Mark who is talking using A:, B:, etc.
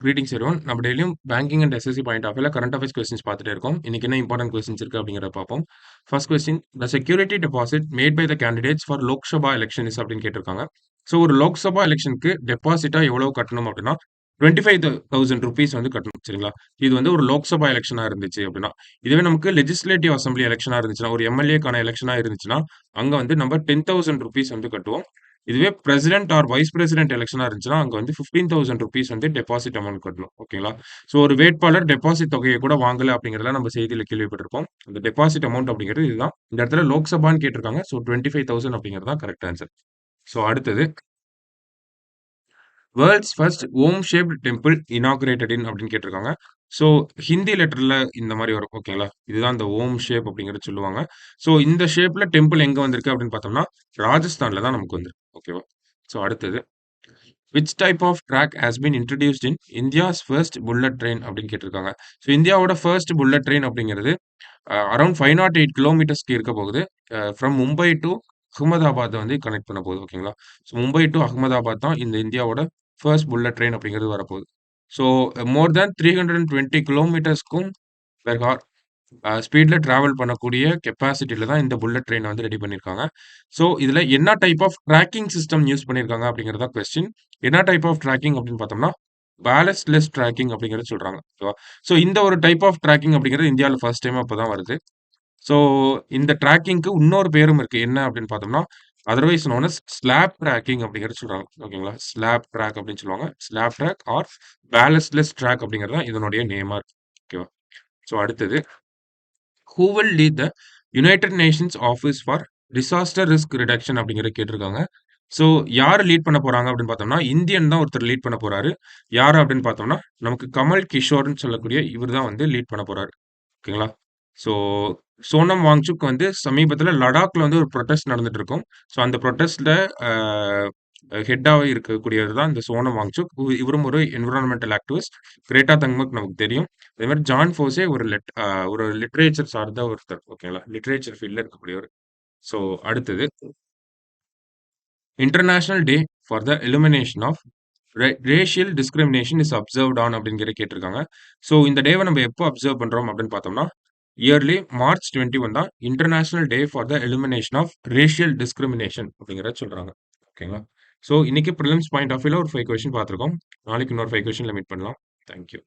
A: Greetings everyone. நம்ம டெய்லியும் banking and SSC point of வியூல கரண்ட் அஃபேர்ஸ் கொஸ்டின்ஸ் பார்த்துட்டே இருக்கோம். இன்னைக்கு என்ன இம்பார்ட்டன்ட் கொஸ்டின்ஸ் இருக்கு அப்படிங்கிறத பார்ப்போம். First question, the security deposit made by the candidates for Lok Sabha election is அப்படின்னு கேட்டிருக்காங்க. ஸோ ஒரு லோக்சபா எலெக்ஷனுக்கு டெபாசிட்டா எவ்வளவு கட்டணும் அப்படின்னா 25,000 ருபீஸ் வந்து கட்டணும். சரிங்களா? இது வந்து ஒரு லோக்சபா எலெக்ஷனா இருந்துச்சு அப்படின்னா. இதுவே நமக்கு லெஜிஸ்லேட்டிவ் அசம்பிளி எலெக்ஷனா இருந்துச்சுன்னா, ஒரு எம்எல்ஏக்கான எலெக்ஷனா இருந்துச்சுன்னா, அங்க வந்து நம்ம 10,000 ருபீஸ் வந்து கட்டுவோம். இதுவே பிரசிடென்ட் ஆர் வைஸ் பிரசிடென்ட் எலெக்ஷனா இருந்துச்சுன்னா, அங்க வந்து 15,000 ருபீஸ் வந்து டெபாசிட் அமௌண்ட் கட்டணும். ஓகேங்களா? ஸோ ஒரு வேட்பாளர் டெபாசிட் தொகையை கூட வாங்கல அப்படிங்கிறதெல்லாம் நம்ம செய்தியில கேள்விப்பட்டிருப்போம். அந்த டெபாசிட் அமௌண்ட் அப்படிங்கிறது இதுதான். இந்த இடத்துல லோக்சபான்னு கேட்டிருக்காங்க. ஸோ 25,000 அப்படிங்கிறது தான் கரெக்ட் ஆன்சர். ஸோ அடுத்தது, வேர்ல்ட்ஸ் ஃபர்ஸ்ட் ஓம் ஷேப்ட் டெம்பிள் இனாகுரேட்டட் இன் அப்படின்னு கேட்டிருக்காங்க. ஸோ ஹிந்தி லெட்டர்ல இந்த மாதிரி வரும். ஓகேங்களா? இதுதான் இந்த ஓம் ஷேப் அப்படிங்கிறது சொல்லுவாங்க. ஸோ இந்த ஷேப்ல டெம்பிள் எங்க வந்திருக்கு அப்படின்னு பார்த்தோம்னா, ராஜஸ்தான்ல தான் நமக்கு வந்திருக்கு. ஓகேவா? ஸோ அடுத்தது, which type of track has been introduced in India's first bullet train அப்படின்னு கேட்டிருக்காங்க. ஸோ இந்தியாவோட ஃபர்ஸ்ட் புல்லட் ட்ரெயின் அப்படிங்கிறது அரௌண்ட் 508 கிலோமீட்டர்ஸ்க்கு இருக்க போகுது. ஃப்ரம் மும்பை டு அகமதாபாத் வந்து கனெக்ட் பண்ண போகுது. ஓகேங்களா? ஸோ மும்பை டு அகமதாபாத் தான் இந்த இந்தியாவோட ஃபர்ஸ்ட் புல்லட் ட்ரெயின் அப்படிங்கிறது வரப்போகுது. ஸோ மோர் தேன் 320 கிலோமீட்டர்ஸ்க்கும் பெர் ஹார் ஸ்பீட்ல டிராவல் பண்ணக்கூடிய கெப்பாசிட்டில தான் இந்த புல்லட் ட்ரெயின் வந்து ரெடி பண்ணியிருக்காங்க. ஸோ இதுல என்ன type of tracking system use பண்ணியிருக்காங்க அப்படிங்கிறது தான் கொஸ்டின். என்ன டைப் ஆஃப் ட்ராக்கிங் அப்படின்னு பார்த்தோம்னா, பேலஸ்ட்லெஸ் ட்ராக்கிங் அப்படிங்கிறது சொல்றாங்க. ஓகேவா? ஸோ இந்த ஒரு டைப் ஆஃப் ட்ராக்கிங் அப்படிங்கிறது இந்தியால ஃபர்ஸ்ட் டைமா இப்ப தான் வருது. ஸோ இந்த ட்ராக்கிங்க்கு இன்னொரு பேரும் இருக்கு. என்ன அப்படின்னு பார்த்தோம்னா, otherwise known as slab tracking அப்படிங்கிறது சொல்றாங்க. ஓகேங்களா? ஸ்லாப் ட்ராக் அப்படின்னு சொல்லுவாங்க. Slab track or ballastless track அப்படிங்கிறது தான் இதனுடைய நேமா இருக்கு. ஓகேவா? ஸோ அடுத்தது, who will lead the United Nations office for disaster risk reduction அப்படிங்கிறத கேட்டிருக்காங்க. ஸோ யார் லீட் பண்ண போறாங்க அப்படின்னு பார்த்தோம்னா, இந்தியன் தான் ஒருத்தர் லீட் பண்ண போறாரு. யாரு அப்படின்னு பார்த்தோம்னா, நமக்கு கமல் கிஷோர்ன்னு சொல்லக்கூடிய இவர் தான் வந்து லீட் பண்ண போறாரு. ஓகேங்களா? ஸோ சோனம் வாங்சுக் வந்து சமீபத்தில லடாக்ல வந்து ஒரு புரொட்டஸ்ட் நடந்துட்டு இருக்கும். ஸோ அந்த புரொட்டஸ்ட்ல அ ஹெட்டா இருக்கக்கூடியவர் தான் இந்த சோனம் வாங்சுக். இவரும் ஒரு என்விரான்மென்டல் ஆக்டிவிஸ்ட். கிரேட்டா தங்மக் நமக்கு தெரியும். அதே மாரி ஜான் ஃபோசே ஒரு லிட்டரேச்சர் சார்ந்த ஒருத்தர். ஓகேங்களா? லிட்டரேச்சர் ஃபீல்ட்ல இருக்கக்கூடியவர். ஸோ அடுத்தது, international day for the elimination of racial discrimination is observed on அப்படிங்கிற கேட்டிருக்காங்க. ஸோ இந்த டேவ நம்ம எப்போ அப்சர்வ் பண்றோம் அப்படின்னு பார்த்தோம்னா, இயர்லி மார்ச் 21 தான் international day for the elimination of racial discrimination அப்படிங்கிறத சொல்றாங்க. ஓகேங்களா? ஸோ இன்னைக்கு பிரிலிம்ஸ் பாயிண்ட் ஆஃப் வியூல ஒரு 5 கொஸ்டின் பார்த்துருக்கோம். நாளைக்கு இன்னொரு 5 கொஸ்டின்ல மீட் பண்ணலாம். Thank you.